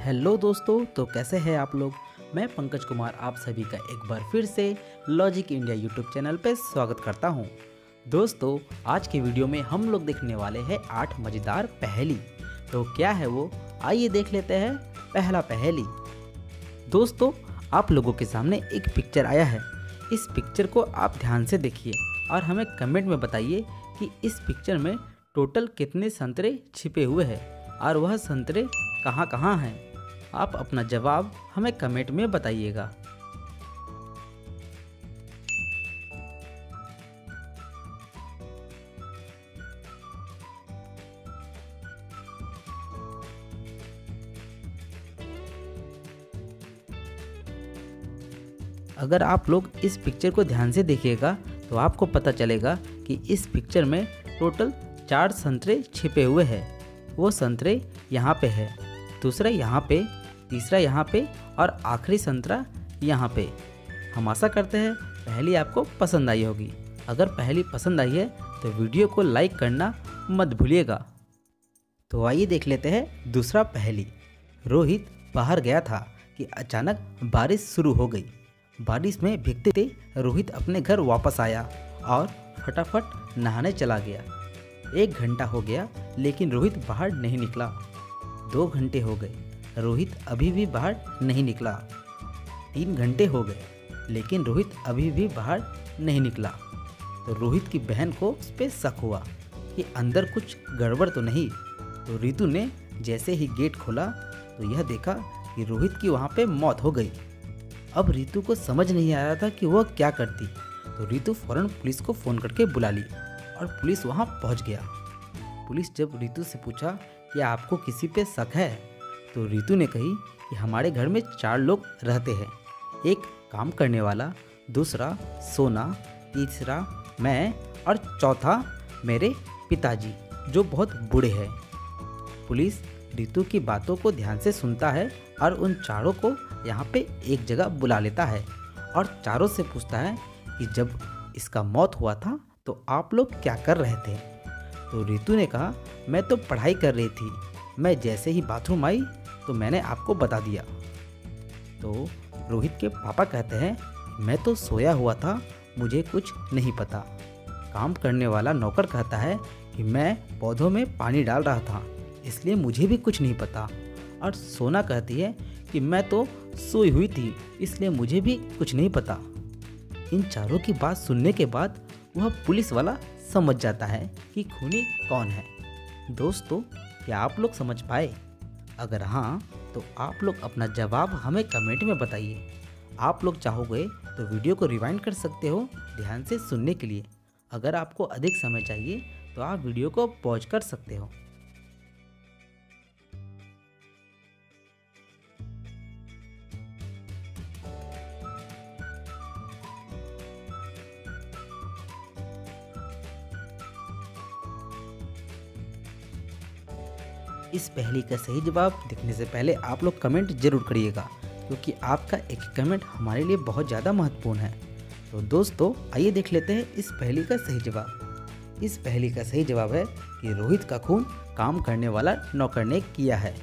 Hello दोस्तों, तो कैसे हैं आप लोग। मैं पंकज कुमार आप सभी का एक बार फिर से लॉजिक इंडिया यूट्यूब चैनल पे स्वागत करता हूं। दोस्तों, आज के वीडियो में हम लोग देखने वाले हैं 8 मज़ेदार पहेली। तो क्या है वो, आइए देख लेते हैं। पहला पहेली। दोस्तों, आप लोगों के सामने एक पिक्चर आया है। इस पिक्चर को आप ध्यान से देखिए और हमें कमेंट में बताइए कि इस पिक्चर में टोटल कितने संतरे छिपे हुए हैं और वह संतरे कहाँ कहाँ हैं। आप अपना जवाब हमें कमेंट में बताइएगा। अगर आप लोग इस पिक्चर को ध्यान से देखिएगा तो आपको पता चलेगा कि इस पिक्चर में टोटल 4 संतरे छिपे हुए हैं। वो संतरे यहाँ पे है, दूसरा यहाँ पे, तीसरा यहाँ पे और आखिरी संतरा यहाँ पे। हम आशा करते हैं पहेली आपको पसंद आई होगी। अगर पहेली पसंद आई है तो वीडियो को लाइक करना मत भूलिएगा। तो आइए देख लेते हैं दूसरा पहेली। रोहित बाहर गया था कि अचानक बारिश शुरू हो गई। बारिश में भीगते रोहित अपने घर वापस आया और फटाफट नहाने चला गया। 1 घंटा हो गया लेकिन रोहित बाहर नहीं निकला। 2 घंटे हो गए, रोहित अभी भी बाहर नहीं निकला। 3 घंटे हो गए लेकिन रोहित अभी भी बाहर नहीं निकला। तो रोहित की बहन को उस पर शक हुआ कि अंदर कुछ गड़बड़ तो नहीं। तो रितु ने जैसे ही गेट खोला तो यह देखा कि रोहित की वहाँ पे मौत हो गई। अब रितु को समझ नहीं आ रहा था कि वह क्या करती। तो रितु फौरन पुलिस को फ़ोन करके बुला ली और पुलिस वहाँ पहुँच गया। पुलिस जब रितु से पूछा कि आपको किसी पे शक है, तो रितु ने कही कि हमारे घर में 4 लोग रहते हैं। एक काम करने वाला, दूसरा सोना, तीसरा मैं और चौथा मेरे पिताजी जो बहुत बूढ़े हैं। पुलिस रितु की बातों को ध्यान से सुनता है और उन चारों को यहाँ पे एक जगह बुला लेता है और चारों से पूछता है कि जब इसका मौत हुआ था तो आप लोग क्या कर रहे थे। तो रितु ने कहा, मैं तो पढ़ाई कर रही थी, मैं जैसे ही बाथरूम आई तो मैंने आपको बता दिया। तो रोहित के पापा कहते हैं, मैं तो सोया हुआ था, मुझे कुछ नहीं पता। काम करने वाला नौकर कहता है कि मैं पौधों में पानी डाल रहा था, इसलिए मुझे भी कुछ नहीं पता। और सोना कहती है कि मैं तो सोई हुई थी, इसलिए मुझे भी कुछ नहीं पता। इन चारों की बात सुनने के बाद वह पुलिस वाला समझ जाता है कि खूनी कौन है। दोस्तों, क्या आप लोग समझ पाए? अगर हाँ, तो आप लोग अपना जवाब हमें कमेंट में बताइए। आप लोग चाहोगे तो वीडियो को रिवाइंड कर सकते हो ध्यान से सुनने के लिए। अगर आपको अधिक समय चाहिए तो आप वीडियो को पॉज कर सकते हो। इस पहेली का सही जवाब देखने से पहले आप लोग कमेंट जरूर करिएगा, क्योंकि आपका एक कमेंट हमारे लिए बहुत ज़्यादा महत्वपूर्ण है। तो दोस्तों, आइए देख लेते हैं इस पहेली का सही जवाब। इस पहेली का सही जवाब है कि रोहित का खून काम करने वाला नौकर ने किया है।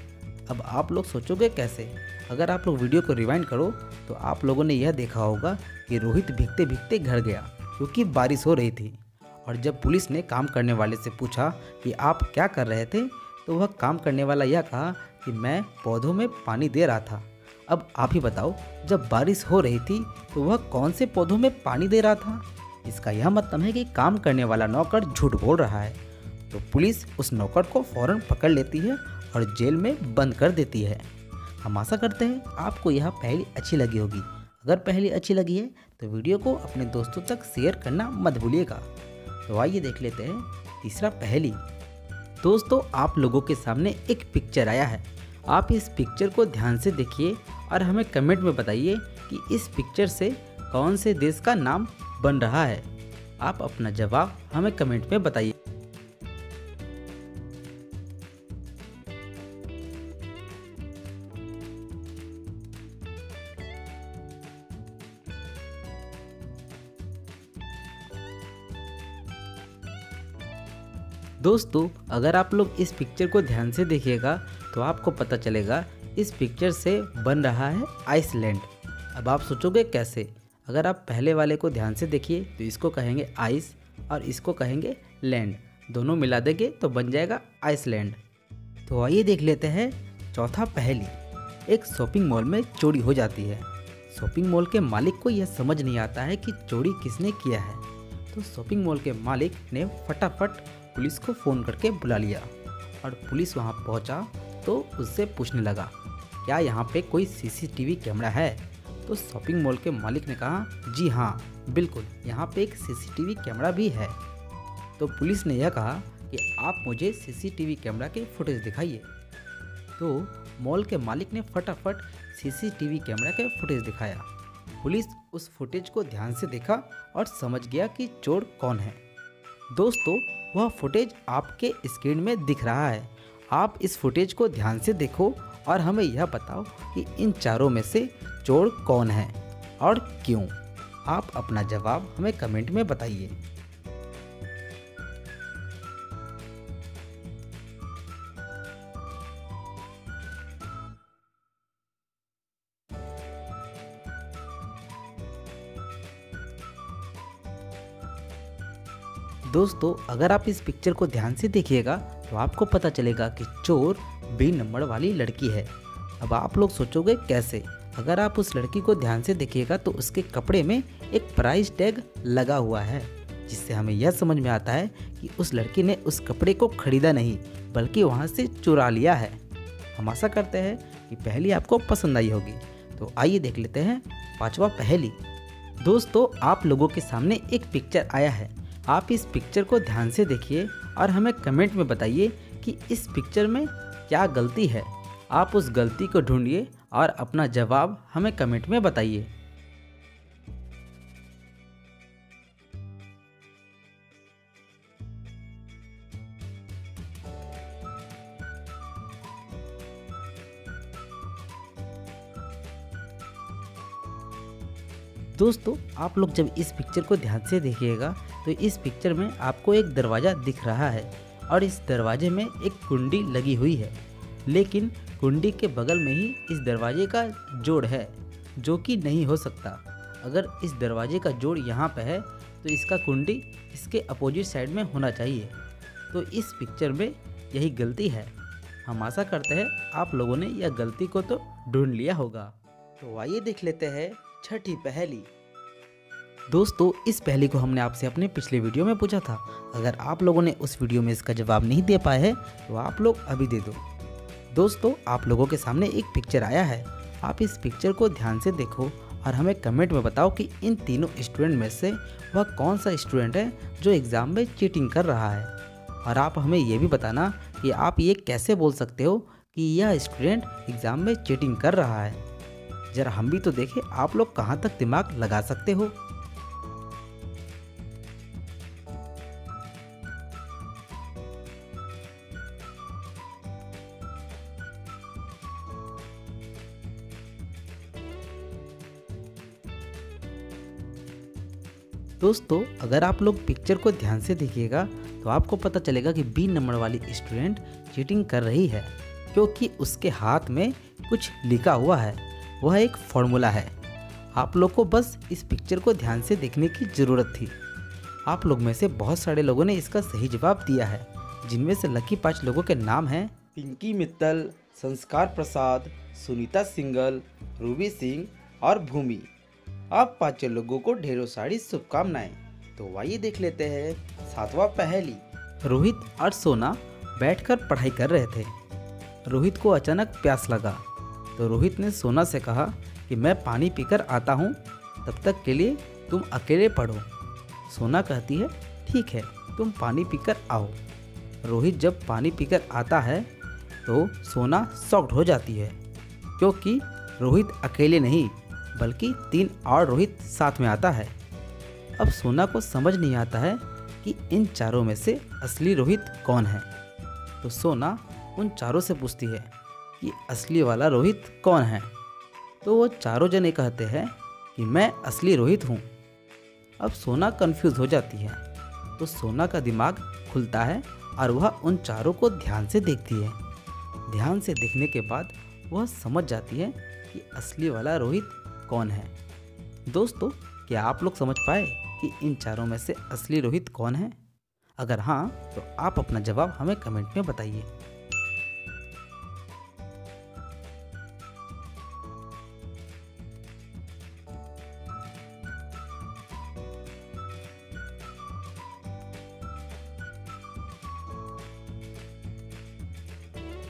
अब आप लोग सोचोगे कैसे? अगर आप लोग वीडियो को रिवाइंड करो तो आप लोगों ने यह देखा होगा कि रोहित भीगते भीगते घर गया क्योंकि बारिश हो रही थी। और जब पुलिस ने काम करने वाले से पूछा कि आप क्या कर रहे थे, तो वह काम करने वाला यह कहा कि मैं पौधों में पानी दे रहा था। अब आप ही बताओ, जब बारिश हो रही थी तो वह कौन से पौधों में पानी दे रहा था? इसका यह मतलब है कि काम करने वाला नौकर झूठ बोल रहा है। तो पुलिस उस नौकर को फौरन पकड़ लेती है और जेल में बंद कर देती है। हम आशा करते हैं आपको यह पहेली अच्छी लगी होगी। अगर पहेली अच्छी लगी है तो वीडियो को अपने दोस्तों तक शेयर करना मत भूलिएगा। तो आइए देख लेते हैं तीसरा पहेली। दोस्तों, आप लोगों के सामने एक पिक्चर आया है। आप इस पिक्चर को ध्यान से देखिए और हमें कमेंट में बताइए कि इस पिक्चर से कौन से देश का नाम बन रहा है। आप अपना जवाब हमें कमेंट में बताइए। दोस्तों, अगर आप लोग इस पिक्चर को ध्यान से देखिएगा तो आपको पता चलेगा इस पिक्चर से बन रहा है आइसलैंड। अब आप सोचोगे कैसे? अगर आप पहले वाले को ध्यान से देखिए तो इसको कहेंगे आइस और इसको कहेंगे लैंड, दोनों मिला देंगे तो बन जाएगा आइसलैंड। तो आइए देख लेते हैं चौथा पहेली। एक शॉपिंग मॉल में चोरी हो जाती है। शॉपिंग मॉल के मालिक को यह समझ नहीं आता है कि चोरी किसने किया है। तो शॉपिंग मॉल के मालिक ने फटाफट पुलिस को फ़ोन करके बुला लिया और पुलिस वहां पहुंचा तो उससे पूछने लगा, क्या यहाँ पे कोई सीसीटीवी कैमरा है? तो शॉपिंग मॉल के मालिक ने कहा, जी हाँ बिल्कुल, यहाँ पे एक सीसीटीवी कैमरा भी है। तो पुलिस ने यह कहा कि आप मुझे सीसीटीवी कैमरा के फुटेज दिखाइए। तो मॉल के मालिक ने फटाफट सीसीटीवी कैमरा के फुटेज दिखाया। पुलिस उस फुटेज को ध्यान से देखा और समझ गया कि चोर कौन है। दोस्तों, वह फुटेज आपके स्क्रीन में दिख रहा है। आप इस फुटेज को ध्यान से देखो और हमें यह बताओ कि इन चारों में से चोर कौन है और क्यों। आप अपना जवाब हमें कमेंट में बताइए। दोस्तों, अगर आप इस पिक्चर को ध्यान से देखिएगा तो आपको पता चलेगा कि चोर बी नंबर वाली लड़की है। अब आप लोग सोचोगे कैसे? अगर आप उस लड़की को ध्यान से देखिएगा तो उसके कपड़े में एक प्राइस टैग लगा हुआ है, जिससे हमें यह समझ में आता है कि उस लड़की ने उस कपड़े को खरीदा नहीं बल्कि वहां से चुरा लिया है। हम आशा करते हैं कि पहेली आपको पसंद आई होगी। तो आइए देख लेते हैं पांचवा पहेली। दोस्तों, आप लोगों के सामने एक पिक्चर आया है। आप इस पिक्चर को ध्यान से देखिए और हमें कमेंट में बताइए कि इस पिक्चर में क्या गलती है। आप उस गलती को ढूंढिए और अपना जवाब हमें कमेंट में बताइए। दोस्तों, आप लोग जब इस पिक्चर को ध्यान से देखिएगा तो इस पिक्चर में आपको एक दरवाज़ा दिख रहा है और इस दरवाजे में एक कुंडी लगी हुई है, लेकिन कुंडी के बगल में ही इस दरवाजे का जोड़ है, जो कि नहीं हो सकता। अगर इस दरवाजे का जोड़ यहाँ पे है तो इसका कुंडी इसके अपोजिट साइड में होना चाहिए। तो इस पिक्चर में यही गलती है। हम आशा करते हैं आप लोगों ने यह गलती को तो ढूंढ लिया होगा। तो आइए देख लेते हैं छठी पहेली। दोस्तों, इस पहेली को हमने आपसे अपने पिछले वीडियो में पूछा था। अगर आप लोगों ने उस वीडियो में इसका जवाब नहीं दे पाए हैं तो आप लोग अभी दे दो। दोस्तों, आप लोगों के सामने एक पिक्चर आया है। आप इस पिक्चर को ध्यान से देखो और हमें कमेंट में बताओ कि इन तीनों स्टूडेंट में से वह कौन सा स्टूडेंट है जो एग्ज़ाम में चीटिंग कर रहा है। और आप हमें ये भी बताना कि आप ये कैसे बोल सकते हो कि यह स्टूडेंट एग्ज़ाम में चीटिंग कर रहा है। ज़रा हम भी तो देखें आप लोग कहाँ तक दिमाग लगा सकते हो। दोस्तों, अगर आप लोग पिक्चर को ध्यान से देखिएगा तो आपको पता चलेगा कि बी नंबर वाली स्टूडेंट चीटिंग कर रही है, क्योंकि उसके हाथ में कुछ लिखा हुआ है। वह एक फॉर्मूला है। आप लोग को बस इस पिक्चर को ध्यान से देखने की ज़रूरत थी। आप लोग में से बहुत सारे लोगों ने इसका सही जवाब दिया है, जिनमें से लकी 5 लोगों के नाम हैं पिंकी मित्तल, संस्कार प्रसाद, सुनीता सिंगल, रूबी सिंह और भूमि। आप 5 लोगों को ढेरों सारी शुभकामनाएं। तो आइए देख लेते हैं 7वां पहेली। रोहित और सोना बैठकर पढ़ाई कर रहे थे। रोहित को अचानक प्यास लगा तो रोहित ने सोना से कहा कि मैं पानी पीकर आता हूँ, तब तक के लिए तुम अकेले पढ़ो। सोना कहती है, ठीक है, तुम पानी पीकर आओ। रोहित जब पानी पीकर आता है तो सोना शॉक्ड हो जाती है, क्योंकि रोहित अकेले नहीं बल्कि 3 और रोहित साथ में आता है। अब सोना को समझ नहीं आता है कि इन चारों में से असली रोहित कौन है। तो सोना उन चारों से पूछती है कि असली वाला रोहित कौन है। तो वो चारों जने कहते हैं कि मैं असली रोहित हूँ। अब सोना कंफ्यूज हो जाती है, तो सोना का दिमाग खुलता है और वह उन चारों को ध्यान से देखती है। ध्यान से देखने के बाद वह समझ जाती है कि असली वाला रोहित कौन है। दोस्तों, क्या आप लोग समझ पाए कि इन चारों में से असली रोहित कौन है? अगर हाँ, तो आप अपना जवाब हमें कमेंट में बताइए।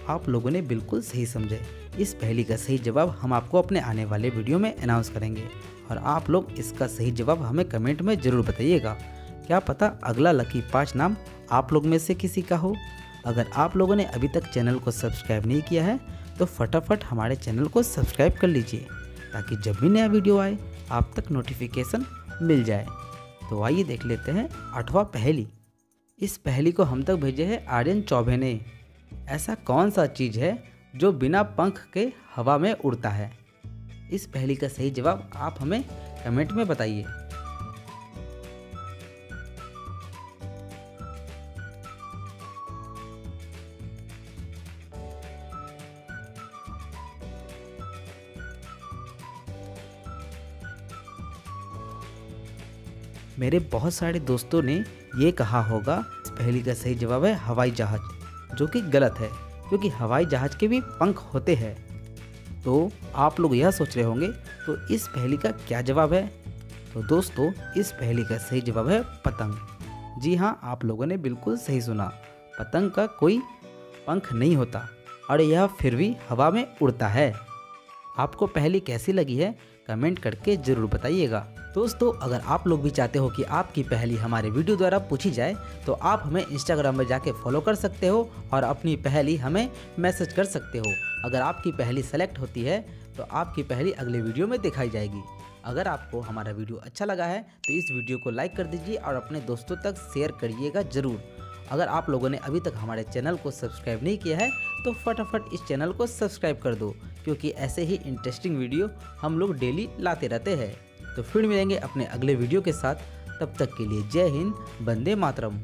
आप लोगों ने बिल्कुल सही समझे। इस पहेली का सही जवाब हम आपको अपने आने वाले वीडियो में अनाउंस करेंगे और आप लोग इसका सही जवाब हमें कमेंट में ज़रूर बताइएगा। क्या पता अगला लकी 5 नाम आप लोग में से किसी का हो। अगर आप लोगों ने अभी तक चैनल को सब्सक्राइब नहीं किया है तो फटाफट हमारे चैनल को सब्सक्राइब कर लीजिए ताकि जब भी नया वीडियो आए आप तक नोटिफिकेशन मिल जाए। तो आइए देख लेते हैं 8वां पहेली। इस पहेली को हम तक भेजे है आर्यन चौबे ने। ऐसा कौन सा चीज़ है जो बिना पंख के हवा में उड़ता है? इस पहेली का सही जवाब आप हमें कमेंट में बताइए। मेरे बहुत सारे दोस्तों ने ये कहा होगा इस पहेली का सही जवाब है हवाई जहाज़, जो कि गलत है क्योंकि हवाई जहाज़ के भी पंख होते हैं। तो आप लोग यह सोच रहे होंगे तो इस पहेली का क्या जवाब है? तो दोस्तों, इस पहेली का सही जवाब है पतंग। जी हाँ, आप लोगों ने बिल्कुल सही सुना। पतंग का कोई पंख नहीं होता और यह फिर भी हवा में उड़ता है। आपको पहेली कैसी लगी है कमेंट करके ज़रूर बताइएगा। दोस्तों, अगर आप लोग भी चाहते हो कि आपकी पहेली हमारे वीडियो द्वारा पूछी जाए तो आप हमें इंस्टाग्राम में जाके फॉलो कर सकते हो और अपनी पहेली हमें मैसेज कर सकते हो। अगर आपकी पहेली सेलेक्ट होती है तो आपकी पहेली अगले वीडियो में दिखाई जाएगी। अगर आपको हमारा वीडियो अच्छा लगा है तो इस वीडियो को लाइक कर दीजिए और अपने दोस्तों तक शेयर करिएगा ज़रूर। अगर आप लोगों ने अभी तक हमारे चैनल को सब्सक्राइब नहीं किया है तो फटाफट इस चैनल को सब्सक्राइब कर दो, क्योंकि ऐसे ही इंटरेस्टिंग वीडियो हम लोग डेली लाते रहते हैं। तो फिर मिलेंगे अपने अगले वीडियो के साथ। तब तक के लिए जय हिंद, वंदे मातरम।